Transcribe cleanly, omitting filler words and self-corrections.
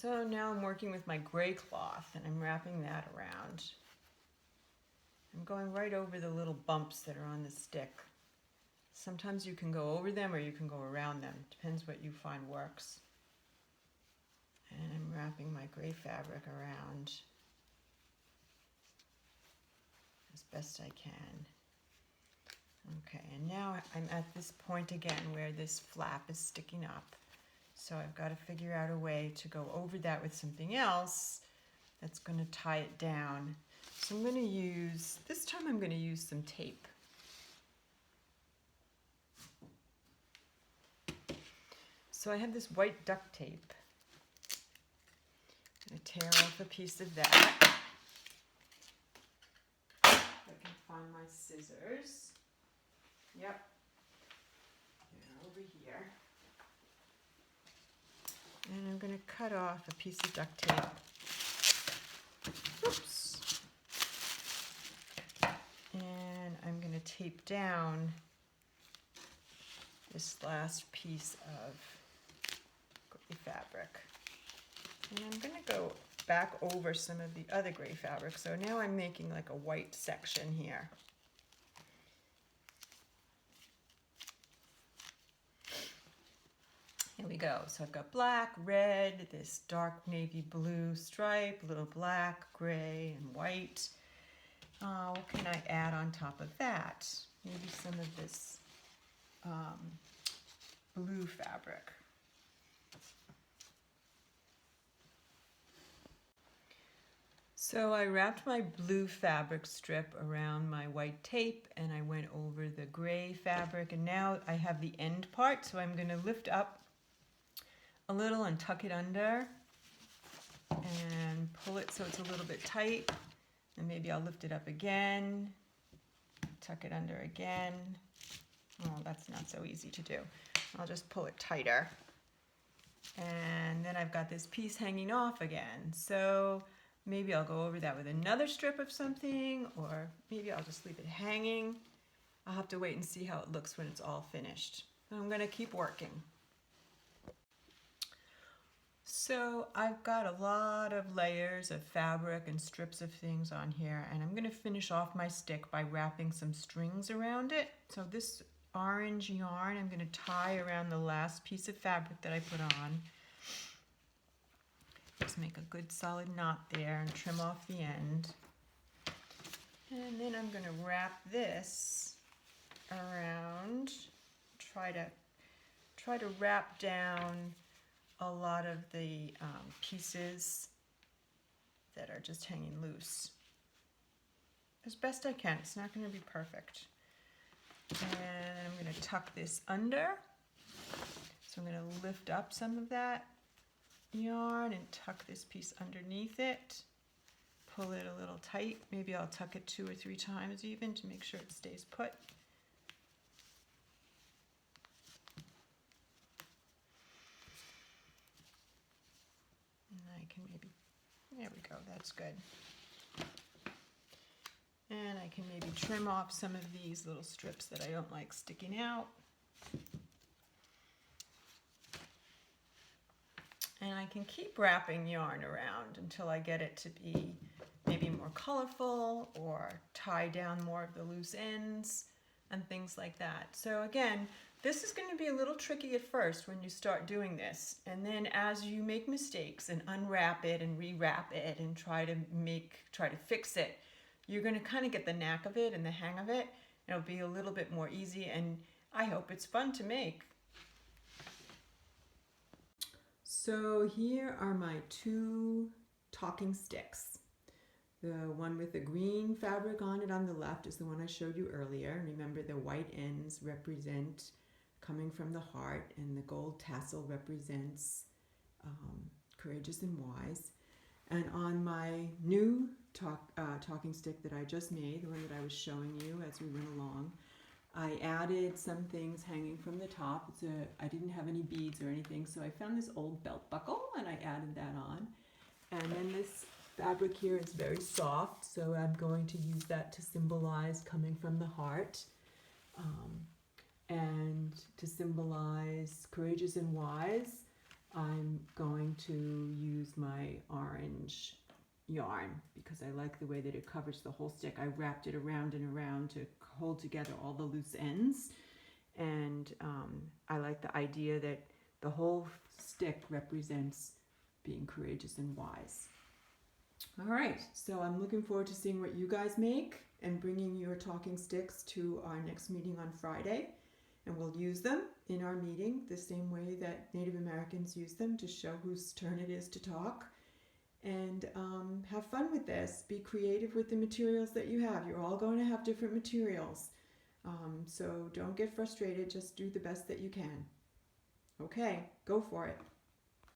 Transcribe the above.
So now I'm working with my gray cloth and I'm wrapping that around. I'm going right over the little bumps that are on the stick. Sometimes you can go over them or you can go around them. Depends what you find works. And I'm wrapping my gray fabric around as best I can. Okay, and now I'm at this point again where this flap is sticking up. So I've got to figure out a way to go over that with something else that's going to tie it down. So I'm going to use, this time I'm going to use some tape. So I have this white duct tape. I'm going to tear off a piece of that. If I can find my scissors. Yep, they're over here. And I'm going to cut off a piece of duct tape. Oops. And I'm going to tape down this last piece of gray fabric. And I'm going to go back over some of the other gray fabric. So now I'm making like a white section here. Here we go. So I've got black, red, this dark navy blue stripe, a little black, gray, and white. What can I add on top of that? Maybe some of this blue fabric. So I wrapped my blue fabric strip around my white tape and I went over the gray fabric, and now I have the end part, so I'm going to lift up a little and tuck it under and pull it so it's a little bit tight, and maybe I'll lift it up again, tuck it under again. Oh, that's not so easy to do. I'll just pull it tighter, and then I've got this piece hanging off again. So maybe I'll go over that with another strip of something, or maybe I'll just leave it hanging. I'll have to wait and see how it looks when it's all finished. I'm going to keep working. So I've got a lot of layers of fabric and strips of things on here, and I'm going to finish off my stick by wrapping some strings around it. So this orange yarn I'm going to tie around the last piece of fabric that I put on. Just make a good solid knot there and trim off the end. And then I'm going to wrap this around, try to wrap down a lot of the pieces that are just hanging loose as best I can. It's not going to be perfect. And I'm going to tuck this under. So I'm going to lift up some of that yarn and tuck this piece underneath it. Pull it a little tight. Maybe I'll tuck it 2 or 3 times even to make sure it stays put. And I can maybe, there we go, that's good. And I can maybe trim off some of these little strips that I don't like sticking out. And I can keep wrapping yarn around until I get it to be maybe more colorful or tie down more of the loose ends and things like that. So again, this is going to be a little tricky at first when you start doing this. And then as you make mistakes and unwrap it and rewrap it and try to fix it, you're going to kind of get the knack of it and the hang of it. It'll be a little bit more easy, and I hope it's fun to make. So here are my 2 talking sticks. The one with the green fabric on it on the left is the one I showed you earlier. Remember, the white ends represent coming from the heart, and the gold tassel represents courageous and wise. And on my new talking stick that I just made, the one that I was showing you as we went along, I added some things hanging from the top. I didn't have any beads or anything, so I found this old belt buckle and I added that on. And then this fabric here is very soft, so I'm going to use that to symbolize coming from the heart, and to symbolize courageous and wise. I'm going to use my orange yarn because I like the way that it covers the whole stick. I wrapped it around and around to hold together all the loose ends, and I like the idea that the whole stick represents being courageous and wise. All right, so I'm looking forward to seeing what you guys make and bringing your talking sticks to our next meeting on Friday. And we'll use them in our meeting the same way that Native Americans use them to show whose turn it is to talk. And have fun with this. Be creative with the materials that you have. You're all going to have different materials. So don't get frustrated. Just do the best that you can. Okay, go for it.